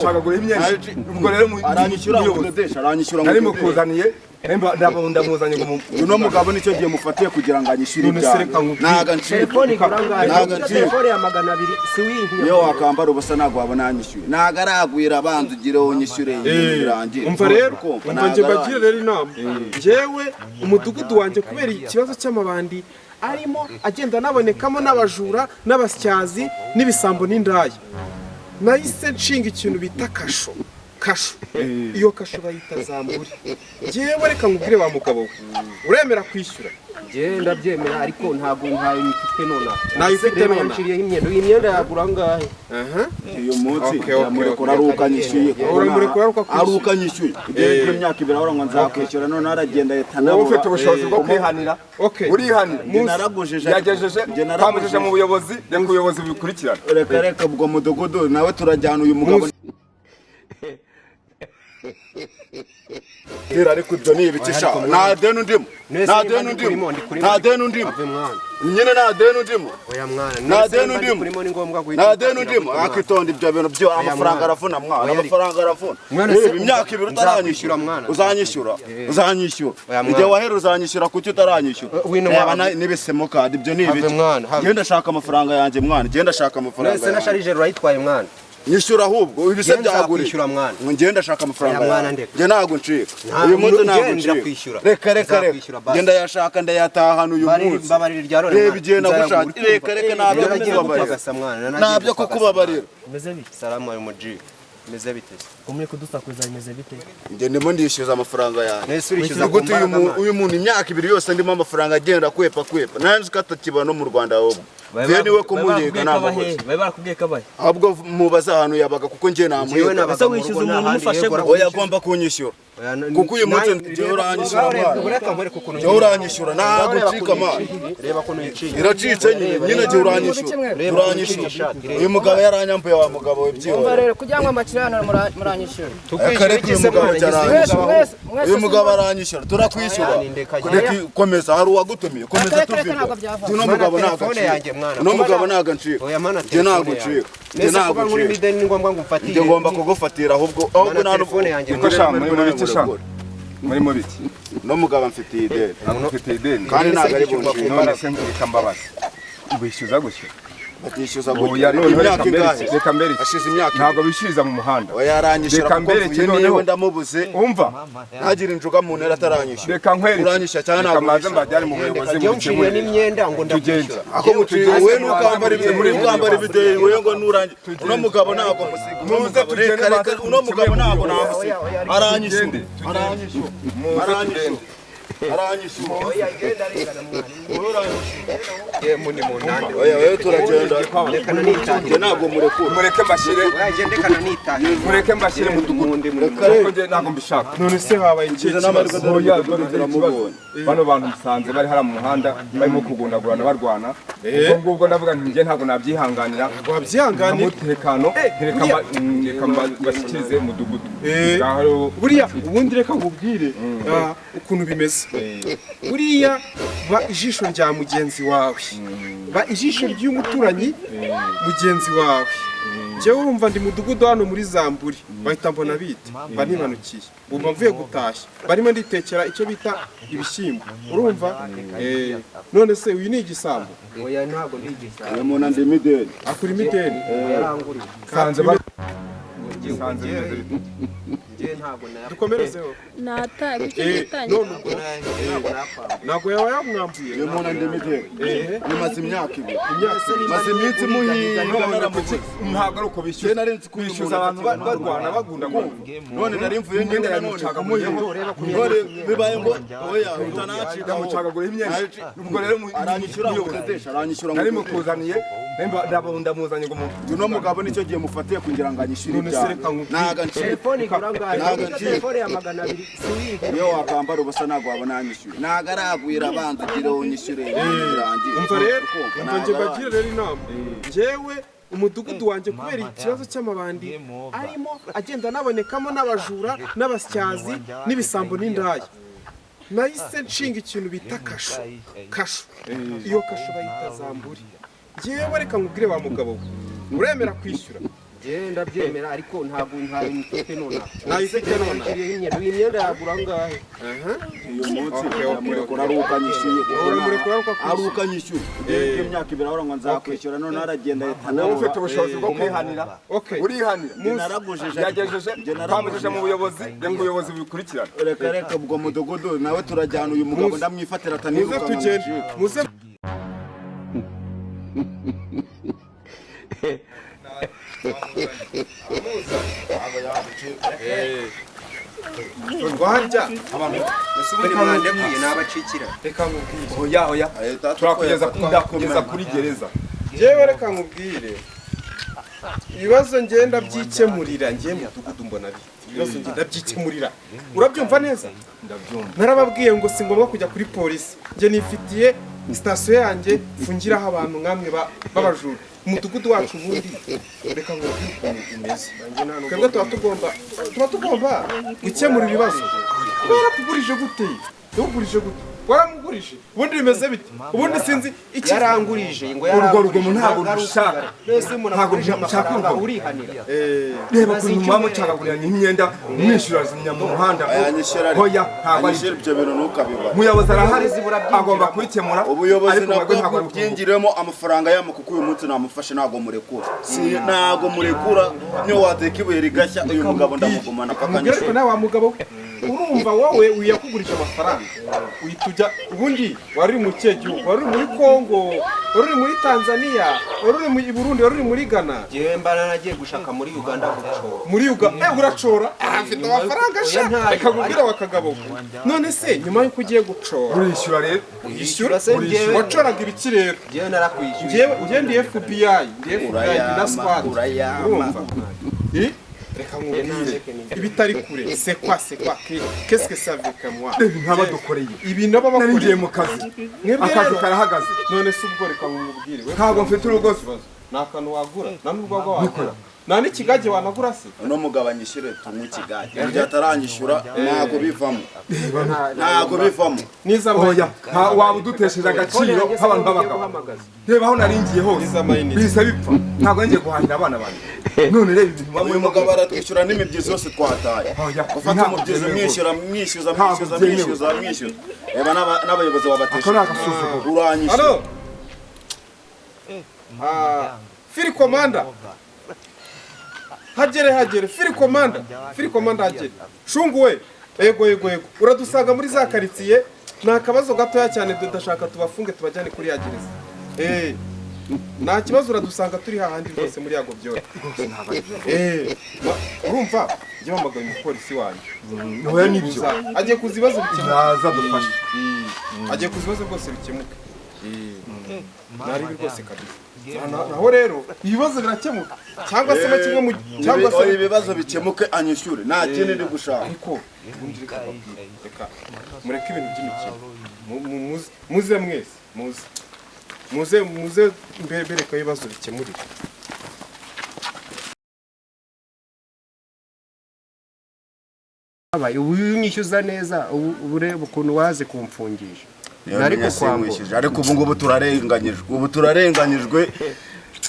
Chagagura imyenda ubwo rero aranyishyura umudodesha aranyishyura nari mukuzaniye ndabunda muzanye ngo uno mugabo nicyo giye mufatiye kugira ngo anyishyure ibyawe naga telefone telefone ya 200 si winkiye yo wakambara ubasa nago wabona anyishyuye naga aragwira abanza ugire unyishyure birangiye umva rero nje bagire rero inama jewe umudugudu wanje kubera ikibazo cy'amabandi arimo agenda nabonekamo n'abajura n'abasyazi n'ibisambo n'indaya nahise nshinga ikintu bita kasho iyo kasho bayita zamburi jewe reka nkubwire wa mugabo we uremera kwishyura genda byemera ariko ntago ntayo mfite nona nayifite nona nshiriye imyenda yagura ngahe uyu munsi yamurekora arukanyishyuye arukanyishyuye iyo myaka ibiri ahora ngo nzakwishyura none aragenda yetana wowe ufite ubushobozi bwo kwihanira urihanira naragujeje yagejeje kamujeje mu buyobozi reka ubuyobozi bikurikirana reka ubwo mudogodo nawe turajyana uyu mugabo Dira ariko ibyo ni ibikisha nta deni ndimo nta deni ndimo nyine nta deni ndimo oya mwana nta deni ndimo ni ngombwa guhita nta deni ndimo akitonda ibyo bintu byo amafaranga arafuna mwana amafaranga arafuna imyaka ibiri utaranyishyura mwana uzanyishyura igihe wahera uzanyishyura kuki utaranyishyura n'ibisemo kandi ibyo ni ibiki genda shaka amafaranga yanjye mwana genda shaka amafaranga yanjye na sharije rurayitwaye mwana nyishyura ahubwo ibise byagurishura mwana ngenda shaka amafaranga yanjye nge nago ncika uyu munsi nago ncika reka genda yashaka ndayatahana uyu munsi reba igihe nagushaka reka nabyo kukubabarira meze bite salamu ayo muji meze bite kumwe kudusakuza imeze bite nge ndimo ndishyuza amafaranga yanjye gute uyu muntu imyaka ibiri yose ndimo amafaranga agenda kwepa nanzi ko atakiba no mu Rwanda ahubwo niwe kumunyega namuhoze barakubwiye kabaye ahubwo mubaza ahantu yabaga kuko nge namuheka asa wishyuza umuntu umufashe oya agomba kunyishyura kuko uyu munsi njyewe uranyishyura ntabwo ncika amana iracitse nyine njye uranyishyura uyu mugabo yaranyambuye wa mugabo we byibura kugira ngo amakirana muranyishyura uyu mugabo aranyishyura turakwishyura komeza hari uwagutumiye komeza tuvuge uno mugabo ntabwo ncika njye ntabwo ncika njye ngomba kugufatira ahubwo muri mu biki no mugabo mfitiye ideni kandi ntabwo ari bunshi none se ndika mbabazi ubishyuza gutyo batishyuza gutyo imyaka ingahe reka mbere ashize imyaka ntabwo bishyuriza mu muhanda yaranyishyura kuko niwe ndamubuze umva ntagira injuga mu ntera ataranyishyura reka nkwereke uranyishyura cyane ntabwo maze mbajyane mu buyobozi bw'ikimwe n'imyenda ngo ndakugenda ako muciye we n'ukambara ibyo muri ukambara ibideye we ngo nurangi uno mugabo ntabwo musiga reka uno mugabo ntabwo namusiga aranyishyura oya genda reka muni munande oya wewe turagenda rekana nitanje ntabwo mureke mbashyire ndekana nitanje mureke mbashyire mu dugundi nge ntabwo mbishaka none se habaye ikibazo bano bantu musanze bari hara mu muhanda barimo kugundagurana barwana ubwo ndavuga nti nge ntabwo nabyihanganira umutekano reka mbashyikirize mu dugudu buriya ubundi reka nkubwire ukuntu bimeze buriya ba ijisho rya mugenzi wawe ba ijisho ry'umuturanyi mugenzi wawe jewe urumva ndi mudugudu hano muri Zamburi bahita mbona bita mba nibanukiye ubu mvuye gutashya barimo nditekera icyo bita ibishyimbo urumva none se uyu ni igisambo oya ntabwo ndi igisambo uyu muntu ndi mideni akuri mideni yaranguriye sanze dukomerezeho ntabwo yaba yamwambuye uyu muntu ndi mideni nimaze imyaka ibiri maze iminsi muhinga ntabwo ari uko bishyuza abantu barwana bagunda none nari mvuye ngenda yamucaga none bibaye ngo oya utanacika mucagagura imyenda ubwo rero aranyishyura nari mukuzaniye ndabunda muzanye ngo uno mugabo nicyo gihe mufatiye kugira ngo anyishyure ibyawe naga telefone telefone ya 200 si winkiye iyo wakambara ubasa nago wabona anyishyura naga aragwira abanza ugire unyishyure birangiye umva rero nje bagire rero inama jewe umudugudu wanje kubera ikibazo cy'amabandi arimo agenda nabonekamo n'abajura n'abasyazi n'ibisambo n'indaya nahise nshinga ikintu bita kasho iyo kasho bayita zamburi jewe reka nkubwire wa mugabo we uremera kwishyura genda byemera ariko ntabwo ntayo mfite nona nayifite nona imyenda yagura ngahe uyu munsi murekura ari ukanyishyuye ari ukanyishyuye iyo myaka ibiri ahora ngo nzakwishyura none aragenda wowe ufite ubushobozi bwo kwihanira urihanira naragujije yagejeje twamugejeje mu buyobozi ngo ubuyobozi bubikurikirana reka ubwo mudugudu nawe turajyana uyu mugabo ndamwifatira ataniruka muze tugende muze Rwanda abantu ubundi mwandekuye nabacikira reka nkubwire oya turakugeza kuri gereza jewe reka nkubwire ibibazo ngenda byikemurira ngiye mu mudugudu mbona ibibazo ngenda byikemurira urabyumva neza ndabyumva narababwiye ngo si ngombwa kujya kuri polisi njye nifitiye sitasiyo yanjye fungiraho abantu nkamwe b'abajura umudugudu wacu ubundi reka ngo umeze twebwe tuba tugomba gukemura ibibazo kubera kugurije gute waramugurije ubundi bimeze bite ubundi sinzi iki yarangurije ngo urwo rugomo ntabwo rushaka ntabwo nshaka urwo urihanira reba ukuntu muba mucagagurira n'imyenda mwishyura zimya mu muhanda hoya ntabwo ari ibyo bintu ntukabiba umuyobozi arahari agomba kubikemura ubuyobozi nabwo bwinjiremo amafaranga yamo kuko uyu munsi namufashe ntabwo murekura niyo wateka ibuye rigashya uyu mugabo ndamugumana ariko nawe wa mugabo urumva wowe wiyakugurije amafaranga uhita ujya ubundi wari uri mu kihe gihugu wari uri muri Kongo wari uri muri Tanzania wari uri mu Burundi wari uri muri Ghana jewe mbana nagiye gushaka muri Uganda gucora muri Uganda uracora afite amafaranga ashaka reka kubwira wakagabo none se nyuma yuko ugiye gucora urishyura rero yishyura wacoraga ibiki rero jewe narakwishyuye jewe ugende FBI na squad urumva reka nkubwire ibitari kure c'est quoi qu'est-ce que ça veut que moi nkaba dukoreye ibi nabo naringiye mu kazi akazi karahagaze none se ubwo reka nkubwire ntabwo mfite urugo nakantu wagura na n'ubwo wagura nta n'ikigage wanagura se no mugabanyishyure tumwe ikigage igihe ataranyishyura ntabwo bivamo niza oya waba udutesheje agaciro nk'abantu b'abagabo reba aho naringiye hose bihise bipfa ntabwo ngiye guhahira abana banjye none reba ibintu bamwe uyu mugabo aratwishyura n'imibyizi yose twataye gufata umubyizi mwishyuza reba n'abayobozi babatesheje uranyishyura firi komanda hagere firi komanda hagere shungu we yego uradusanga muri za karitsiye ni akabazo gatoya cyane tudashaka tubafunge tubajyane kuri ya gereza nta kibazo uradusanga turi hahandi rwose muri yago byose urumva njye wamagaye umupolisi wanjye oya nibyo agiye kuza ibibazo bikemuke naza dufashe agiye kuza ibibazo rwose bikemuke naribi rwose kabisa naho rero ibibazo birakemuka cyangwa se na kimwe mu cyangwa se ibibazo bikemuke anyishyure nta kindi ndi gushaka ariko ubundi reka mureke ibintu by'imikino muze mwese muze bereka ibibazo bikemurira ubu unyishyuza neza ubu ureba ukuntu waze kumfungisha ariko ubu ngubu turarenganyijwe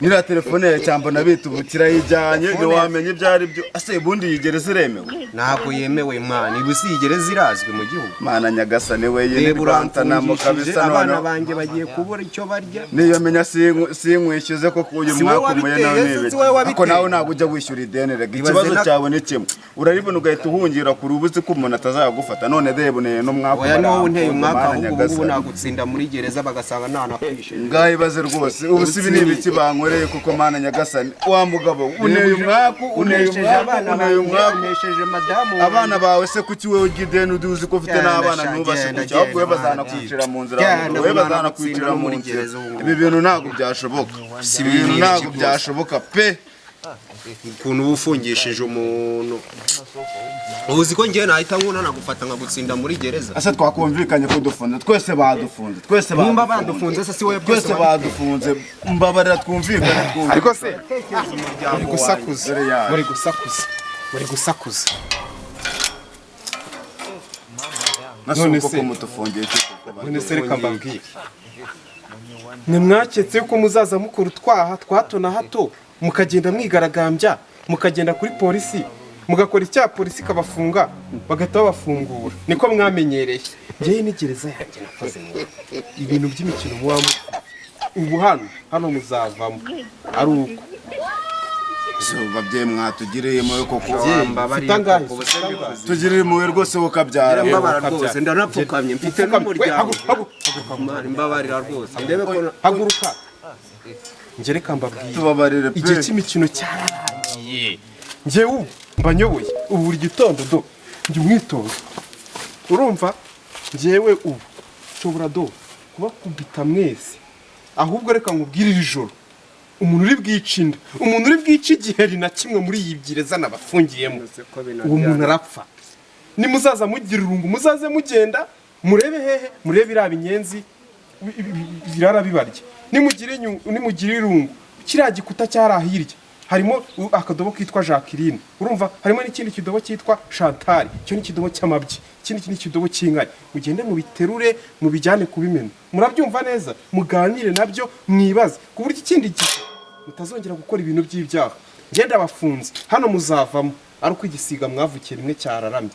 nira telefone ya cyambo nabita ubu kirayijyanye ntiwamenye ibyo ari byo ase ubundi iyi gereza iremewe ntabwo yemewe mwana ibu si iyi gereza irazwi mu gihugu mana nyagasane we yene burantanamo kabisa abana banjye bagiye kubura icyo barya niyo menya sinkwishyuze ko uyu mwaka umuye nawe nibeke ariko nawe ntabwo ujya wishyura ideni rega ikibazo cyawe ni kimwe uraribona ugahita uhungira kuri ubuzi ko umuntu atazagufata none deboneye no mwaka oya niwo unteye umwaka ahubwo ubu nagutsinda muri gereza bagasanga ntanakwishe ngayibaze rwose ubu si ibi ni ibiki bankoreye kuko mana nyagasane wa mugabo uneye umwaka unesheje madamu abana bawe se kuki wewe ugideni uzi ko ufite n'abana ntubashe kuki ahubwo we bazanakwicira mu nzira we bazanakwicira mu nzira ibi bintu ntabwo byashoboka si ibintu ntabwo byashoboka pe ukuntu uba ufungishije umuntu uzi ko ngewe nahita nkuna nagufata nkagutsinda muri gereza ase twakumvikanye ko dufunze twese badufunze nimba badufunze se si wowe twese badufunze mbabarira twumvikane ariko se muri gusakuza none se mutufungiye none se reka mbabwire nimwaketse ko muzaza mukora utwaha twa hato na hato mukagenda mwigaragambya mukagenda kuri polisi mugakora icyaha polisi ikabafunga bagahita babafungura niko mwamenyereye njyewe ni gereza yanjye nakoze ibintu by'imikino muba ubu hano muzavamo ari uko babyeyi mwatugiriye muwe koko mfite tugiriye muwe rwose ukabyara mbabara rwose ndanapfukamye mfite n'umuryango mbabarira rwose ndebe ko haguruka ngereka mbabwiye tubabarire pe igihe cy'imikino cyararangiye njyewe ubu mbanyoboye ubu buri gitondo njye umwitozo urumva njyewe ubu nshobora kubakubita mwese ahubwo reka nkubwire iri joro umuntu uri bwica inda umuntu uri bwica igiheri na kimwe muri iyi gereza nabafungiyemo uwo muntu arapfa nimuzaza mugira irungu muzaze mugenda murebe hehe murebe iriya binyenzi birara bibarya nimugira irungu kiriya gikuta cyari ahirya harimo akadobo kitwa Jacqueline urumva harimo n'ikindi kidobo cyitwa Chantal cyo ni kidobo cy'amabyi ikindi ni kidobo cy'inkari mugende mubiterure mubijyane kubimena murabyumva neza muganire nabyo mwibaze ku buryo ikindi gihe mutazongera gukora ibintu by'ibyaha ngenda bafunze hano muzavamo ari uko igisiga mwavukiye rimwe cyararamye